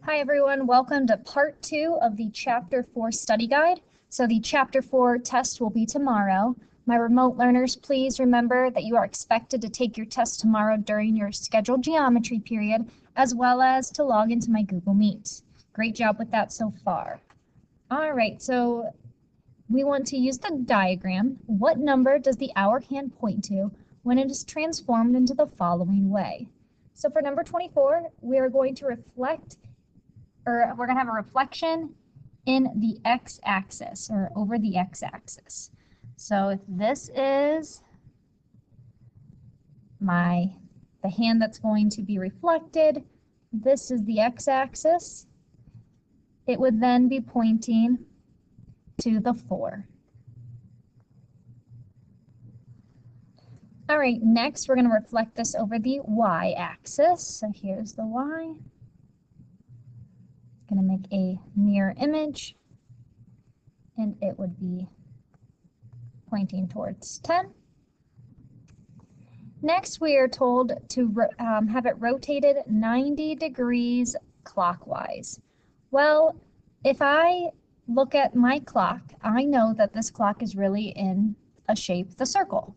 Hi everyone, welcome to part 2 of the Chapter 4 study guide. So the Chapter 4 test will be tomorrow. My remote learners, please remember that you are expected to take your test tomorrow during your scheduled geometry period, as well as to log into my Google Meet. Great job with that so far. All right, so we want to use the diagram. What number does the hour hand point to when it is transformed into the following way? So for number 24, we are going to reflect we're going to have a reflection in the x-axis or over the x-axis. So if this is the hand that's going to be reflected, this is the x-axis, it would then be pointing to the 4. All right, next we're going to reflect this over the y-axis. So here's the y. Going to make a mirror image, and it would be pointing towards 10. Next, we are told to have it rotated 90 degrees clockwise. Well, if I look at my clock, I know that this clock is really in a shape, the circle.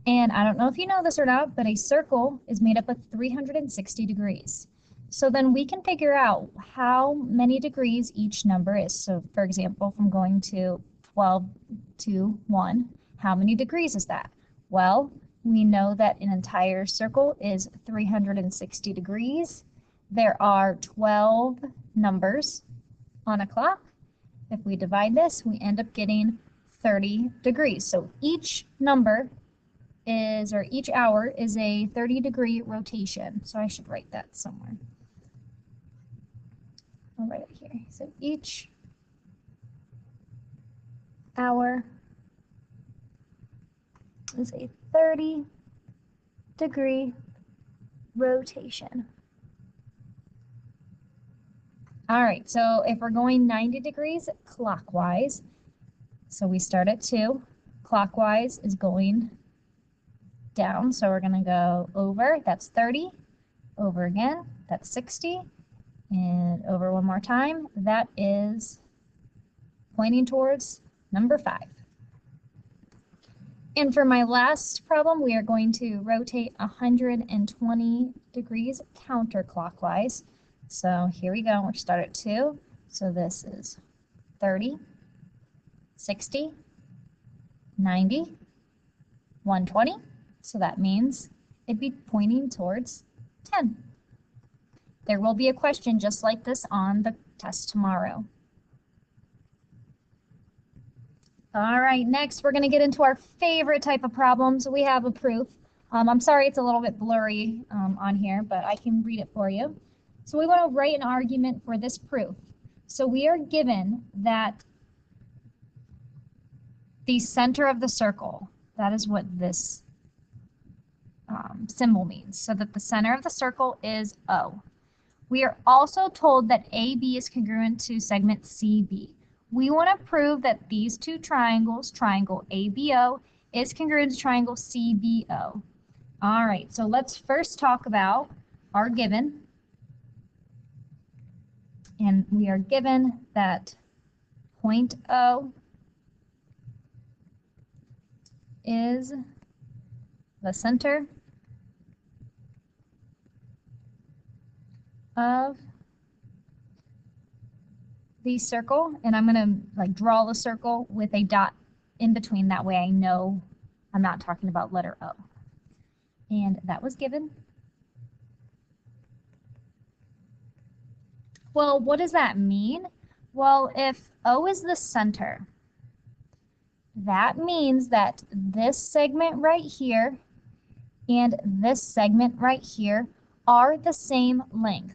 And I don't know if you know this or not, but a circle is made up of 360 degrees. So then we can figure out how many degrees each number is. So for example, from going to 12 to 1, how many degrees is that? Well, we know that an entire circle is 360 degrees. There are 12 numbers on a clock. If we divide this, we end up getting 30 degrees. So each number is, or each hour is a 30-degree rotation. So I should write that somewhere. I'll write it here. So each hour is a 30-degree rotation. All right, so if we're going 90 degrees clockwise, so we start at 2, clockwise is going down, so we're going to go over, that's 30, over again, that's 60, and over one more time, that is pointing towards number 5. And for my last problem, we are going to rotate 120 degrees counterclockwise. So here we go, we'll start at 2, so this is 30, 60, 90, 120, so that means it'd be pointing towards 10. There will be a question just like this on the test tomorrow. All right, next we're going to get into our favorite type of problems. We have a proof. I'm sorry it's a little bit blurry on here, but I can read it for you. So we want to write an argument for this proof. So we are given that the center of the circle, that is what this symbol means, so that the center of the circle is O. We are also told that AB is congruent to segment CB. We want to prove that these two triangles, triangle ABO, is congruent to triangle CBO. All right, so let's first talk about our given. And we are given that point O is the center of the circle, and I'm going to draw the circle with a dot in between, that way I know I'm not talking about letter O. And that was given. Well, what does that mean? Well, if O is the center, that means that this segment right here and this segment right here are the same length.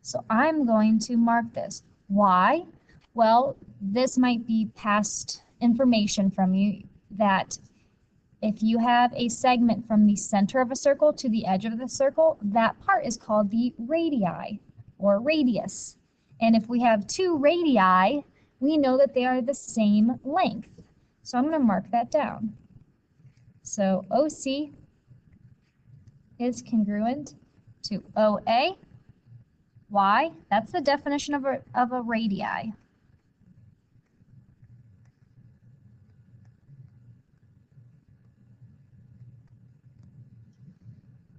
So I'm going to mark this. Why? Well, this might be past information from you that if you have a segment from the center of a circle to the edge of the circle, that part is called the radii or radius. And if we have 2 radii, we know that they are the same length. So I'm going to mark that down. So OC is congruent to OA, Why? That's the definition of a radii.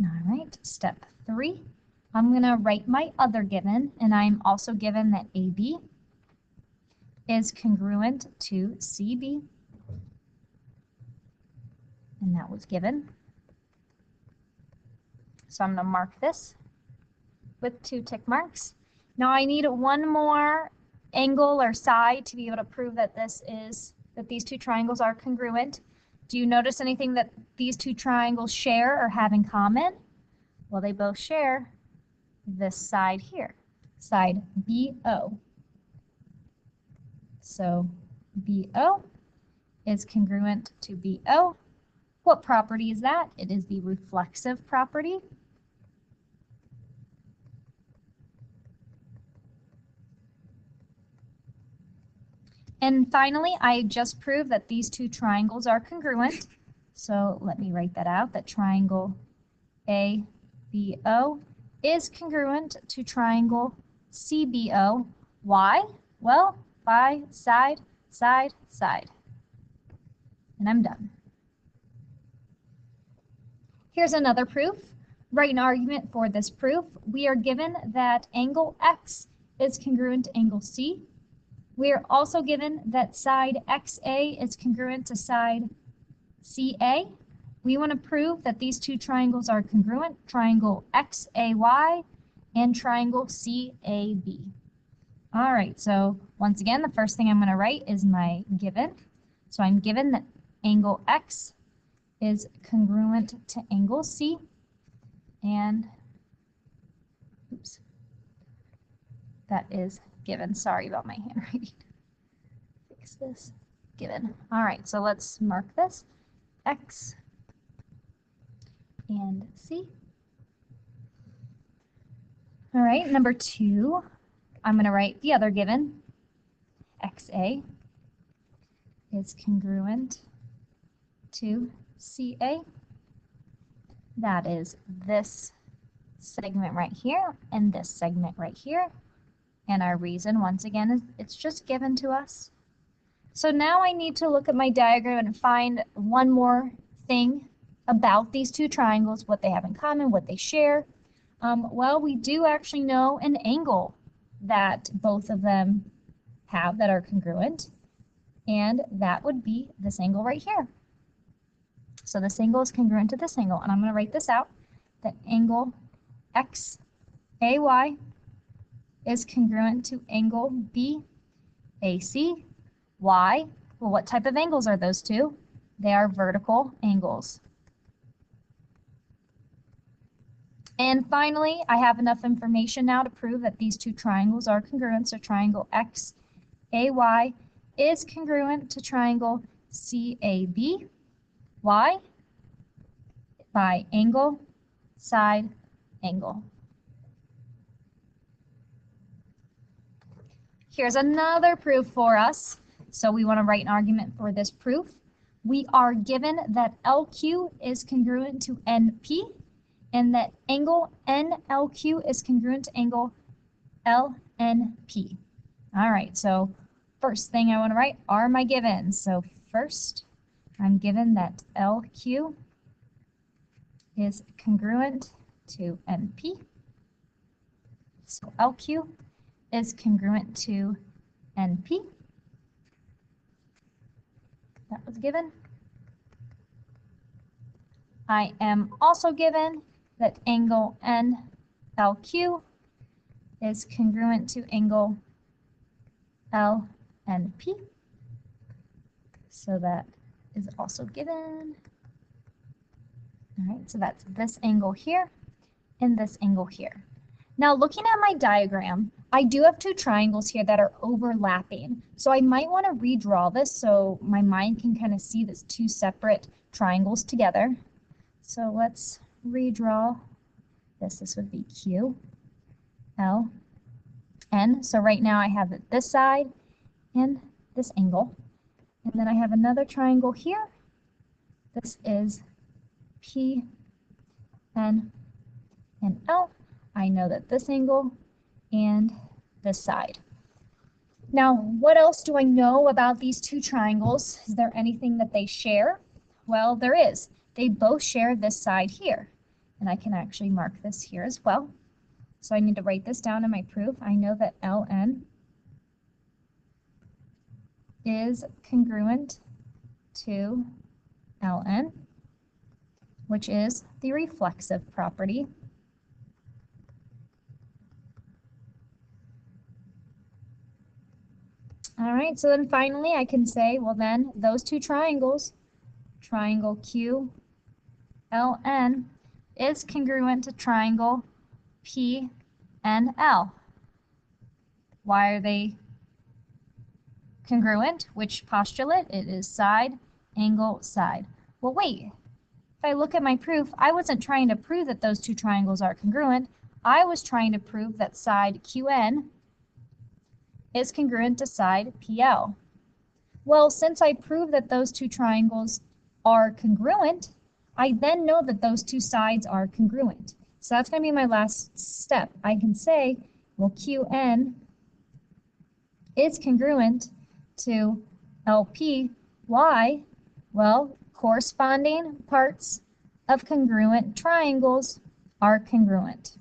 All right, step 3. I'm going to write my other given, and I'm also given that AB is congruent to CB, and that was given. So I'm going to mark this with 2 tick marks. Now I need one more angle or side to be able to prove that these 2 triangles are congruent. Do you notice anything that these 2 triangles share or have in common? Well, they both share this side here, side BO. So BO is congruent to BO. What property is that? It is the reflexive property. And finally, I just proved that these 2 triangles are congruent. So let me write that out, that triangle ABO is congruent to triangle CBO. Why? Well, by side, side, side. And I'm done. Here's another proof. Write an argument for this proof. We are given that angle X is congruent to angle C. We are also given that side XA is congruent to side CA. We want to prove that these 2 triangles are congruent, triangle XAY and triangle CAB. All right, so once again, the first thing I'm going to write is my given. So I'm given that angle X is congruent to angle C, and oops, that is given. Sorry about my handwriting. Fix this. Given. All right, so let's mark this. X and C. All right, number 2, I'm going to write the other given. XA is congruent to CA. That is this segment right here and this segment right here. And our reason, once again, is it's just given to us. So now I need to look at my diagram and find one more thing about these 2 triangles, what they have in common, what they share. Well, we do actually know an angle that both of them have that are congruent, and that would be this angle right here. So this angle is congruent to this angle, and I'm going to write this out, that angle XAY is congruent to angle BAC. Why? Well, what type of angles are those 2? They are vertical angles. And finally, I have enough information now to prove that these 2 triangles are congruent. So triangle XAY is congruent to triangle CAB. Why? By angle, side, angle. Here's another proof for us. So we want to write an argument for this proof. We are given that LQ is congruent to NP, and that angle NLQ is congruent to angle LNP. All right, so first thing I want to write are my givens. So first, I'm given that LQ is congruent to NP. So LQ is congruent to NP. That was given. I am also given that angle NLQ is congruent to angle LNP. So that is also given. All right, so that's this angle here and this angle here. Now looking at my diagram, I do have 2 triangles here that are overlapping. So I might want to redraw this so my mind can kind of see these 2 separate triangles together. So let's redraw this. This would be Q, L, N. So right now I have this side and this angle. And then I have another triangle here. This is P, N, and L. I know that this angle and this side. Now, what else do I know about these two triangles? Is there anything that they share? Well, there is. They both share this side here. And I can actually mark this here as well. So I need to write this down in my proof. I know that LN is congruent to Ln, which is the reflexive property. All right, so then finally I can say, well then, those two triangles, triangle QLN is congruent to triangle PNL. Why are they congruent? Which postulate? It is side, angle, side. Well, wait. If I look at my proof, I wasn't trying to prove that those two triangles are congruent. I was trying to prove that side QN is congruent to side PL. Well, since I proved that those two triangles are congruent, I then know that those two sides are congruent. So that's going to be my last step. I can say, well, QN is congruent to LP. Why? Well, corresponding parts of congruent triangles are congruent.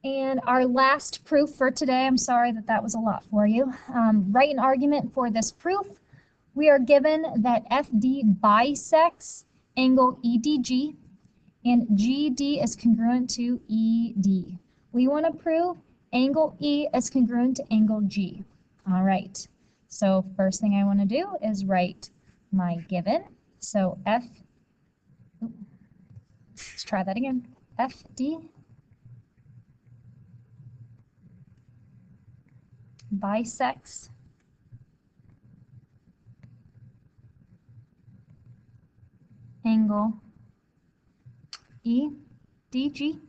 And our last proof for today, I'm sorry that that was a lot for you. Write an argument for this proof. We are given that FD bisects angle EDG and GD is congruent to ED. We want to prove angle E is congruent to angle G. All right, so first thing I want to do is write my given. So let's try that again. FD bisects angle EDG,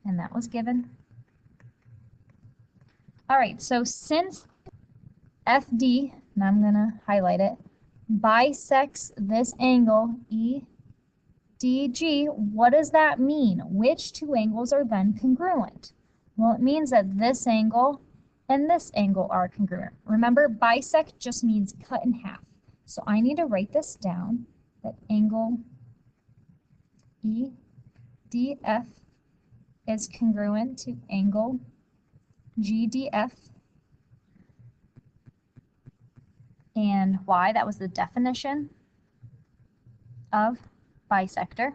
and that was given. All right, so since FD, and I'm going to highlight it, bisects this angle EDG, what does that mean? Which two angles are then congruent? Well, it means that this angle and this angle are congruent. Remember, bisect just means cut in half. So I need to write this down, that angle EDF is congruent to angle GDF. And why? That was the definition of bisector.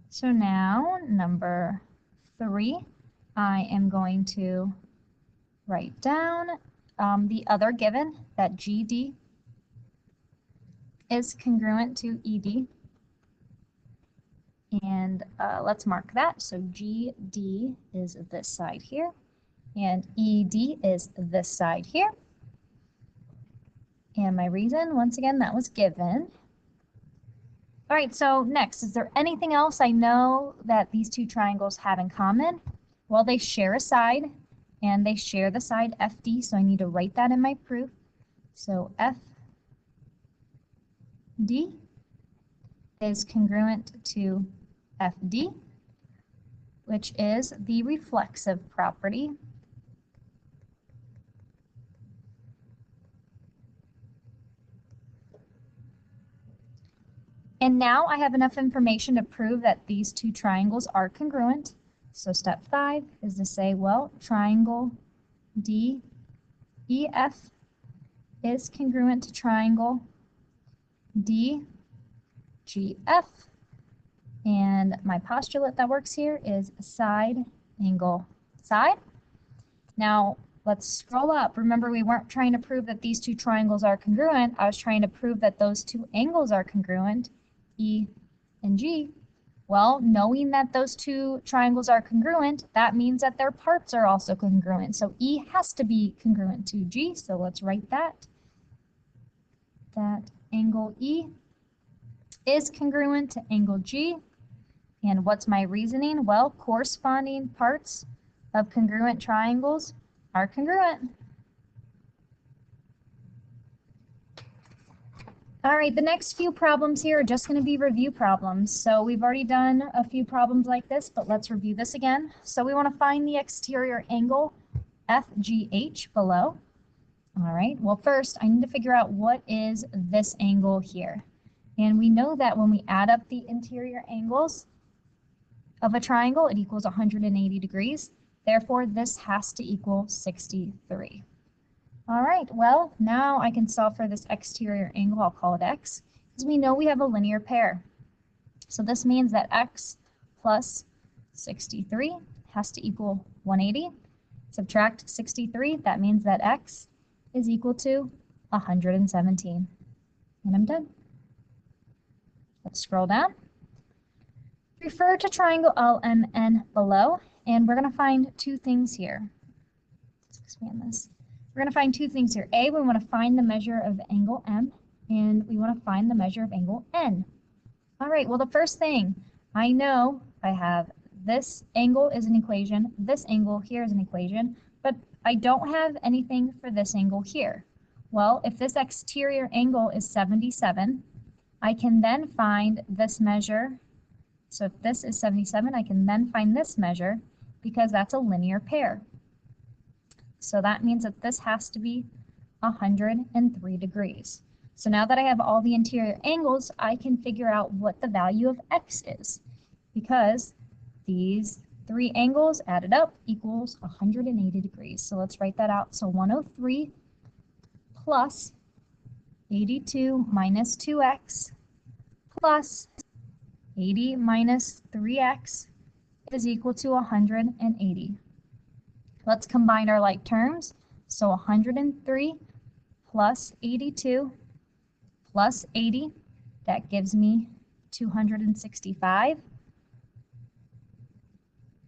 So now, number 3, I am going to write down the other given, that GD is congruent to ED. And let's mark that. So GD is this side here, and ED is this side here. And my reason, once again, that was given. All right, so next, is there anything else I know that these two triangles have in common? Well, they share a side, and they share the side FD, so I need to write that in my proof. So FD is congruent to FD, which is the reflexive property. And now I have enough information to prove that these two triangles are congruent. So step 5 is to say, well, triangle DEF is congruent to triangle DGF. And my postulate that works here is side, angle, side. Now let's scroll up. Remember, we weren't trying to prove that these two triangles are congruent. I was trying to prove that those two angles are congruent, E and G. Well, knowing that those two triangles are congruent, that means that their parts are also congruent. So E has to be congruent to G, so let's write that. That angle E is congruent to angle G. And what's my reasoning? Well, corresponding parts of congruent triangles are congruent. All right, the next few problems here are just going to be review problems. So we've already done a few problems like this, but let's review this again. So we want to find the exterior angle FGH below. All right, well first I need to figure out what is this angle here. And we know that when we add up the interior angles of a triangle, it equals 180 degrees. Therefore, this has to equal 63. All right, well, now I can solve for this exterior angle. I'll call it x, because we know we have a linear pair. So this means that x plus 63 has to equal 180. Subtract 63, that means that x is equal to 117. And I'm done. Let's scroll down. Refer to triangle LMN below, and we're going to find two things here. Let's expand this. We're going to find two things here. A, we want to find the measure of angle M, and we want to find the measure of angle N. All right, well, the first thing, I know I have this angle is an equation, this angle here is an equation, but I don't have anything for this angle here. Well, if this exterior angle is 77, I can then find this measure. So if this is 77, I can then find this measure because that's a linear pair. So that means that this has to be 103 degrees. So now that I have all the interior angles, I can figure out what the value of x is, because these three angles added up equals 180 degrees. So let's write that out. So 103 plus 82 minus 2x plus 80 minus 3x is equal to 180. Let's combine our like terms. So 103 plus 82 plus 80, that gives me 265.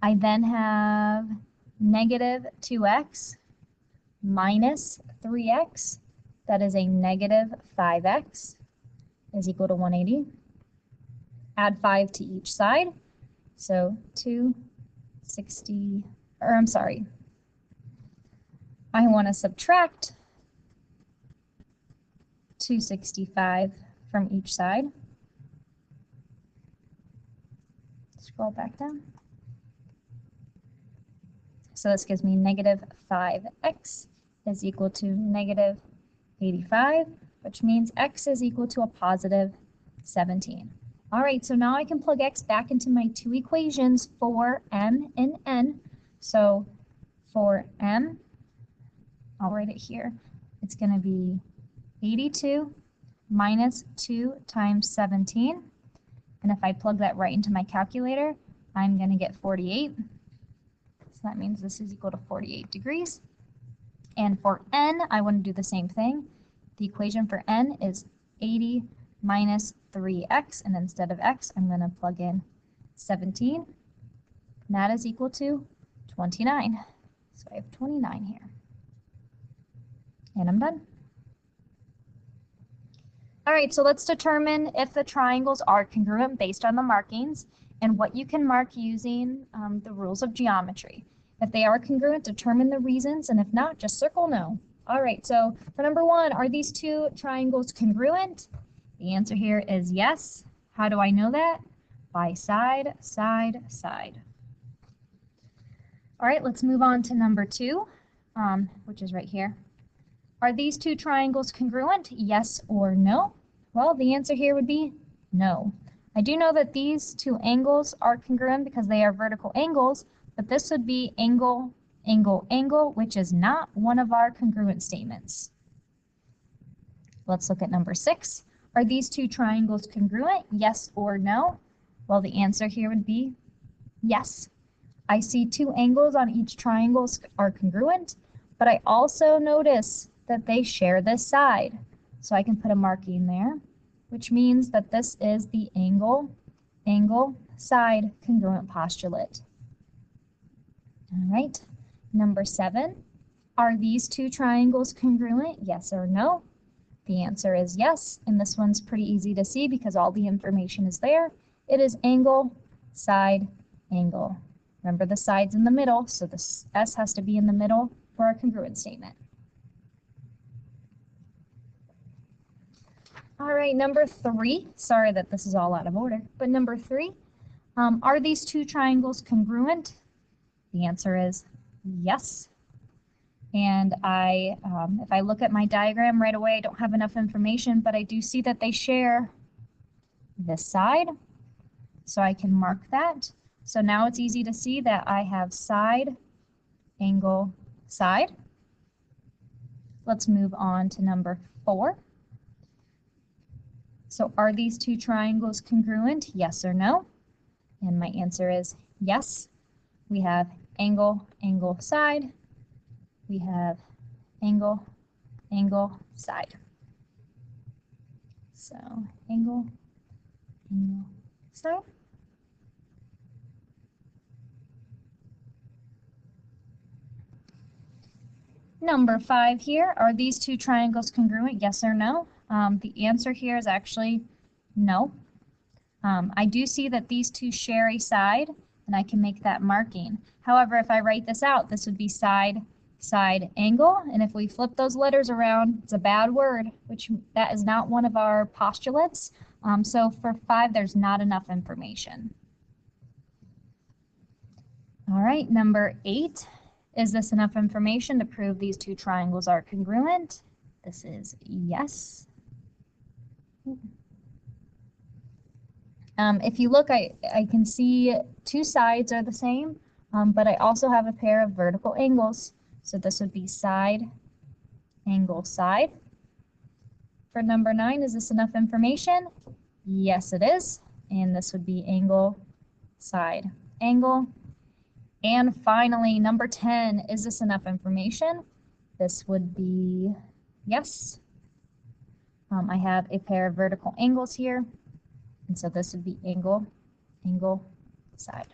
I then have negative 2x minus 3x, that is a negative 5x, is equal to 180. Add 5 to each side, so 260, or I'm sorry, I want to subtract 265 from each side. Scroll back down. So this gives me negative 5x is equal to negative 85, which means x is equal to a positive 17. All right, so now I can plug x back into my two equations for m and n. So for m, I'll write it here. It's going to be 82 minus 2 times 17. And if I plug that right into my calculator, I'm going to get 48. So that means this is equal to 48 degrees. And for n, I want to do the same thing. The equation for n is 80 minus 3x, and instead of x, I'm going to plug in 17. And that is equal to 29. So I have 29 here. And I'm done. All right, so let's determine if the triangles are congruent based on the markings and what you can mark using the rules of geometry. If they are congruent, determine the reasons, and if not, just circle no. All right, so for number one, are these two triangles congruent? The answer here is yes. How do I know that? By side, side, side. All right, let's move on to number two, which is right here. Are these two triangles congruent? Yes or no? Well, the answer here would be no. I do know that these two angles are congruent because they are vertical angles, but this would be angle, angle, angle, which is not one of our congruent statements. Let's look at number 6. Are these two triangles congruent? Yes or no? Well, the answer here would be yes. I see two angles on each triangle are congruent, but I also notice that they share this side. So I can put a marking there, which means that this is the angle, angle, side congruent postulate. All right, number 7. Are these two triangles congruent? Yes or no? The answer is yes, and this one's pretty easy to see because all the information is there. It is angle, side, angle. Remember the side's in the middle, so the S has to be in the middle for a congruent statement. All right, number 3. Sorry that this is all out of order, but number 3, are these two triangles congruent? The answer is yes. And if I look at my diagram right away, I don't have enough information, but I do see that they share this side. So I can mark that. So now it's easy to see that I have side, angle, side. Let's move on to number 4. So are these two triangles congruent? Yes or no? And my answer is yes. We have angle, angle, side. We have angle, angle, side. So angle, angle, side. Number 5 here, are these two triangles congruent? Yes or no? The answer here is actually no. I do see that these two share a side, and I can make that marking. However, if I write this out, this would be side, side, angle, and if we flip those letters around, it's a bad word, which that is not one of our postulates. So for 5, there's not enough information. All right, number 8. Is this enough information to prove these two triangles are congruent? This is yes. If you look, I can see two sides are the same, but I also have a pair of vertical angles. So this would be side, angle, side. For number 9, is this enough information? Yes, it is. And this would be angle, side, angle. And finally, number 10, is this enough information? This would be yes. I have a pair of vertical angles here, and so this would be angle, angle, side.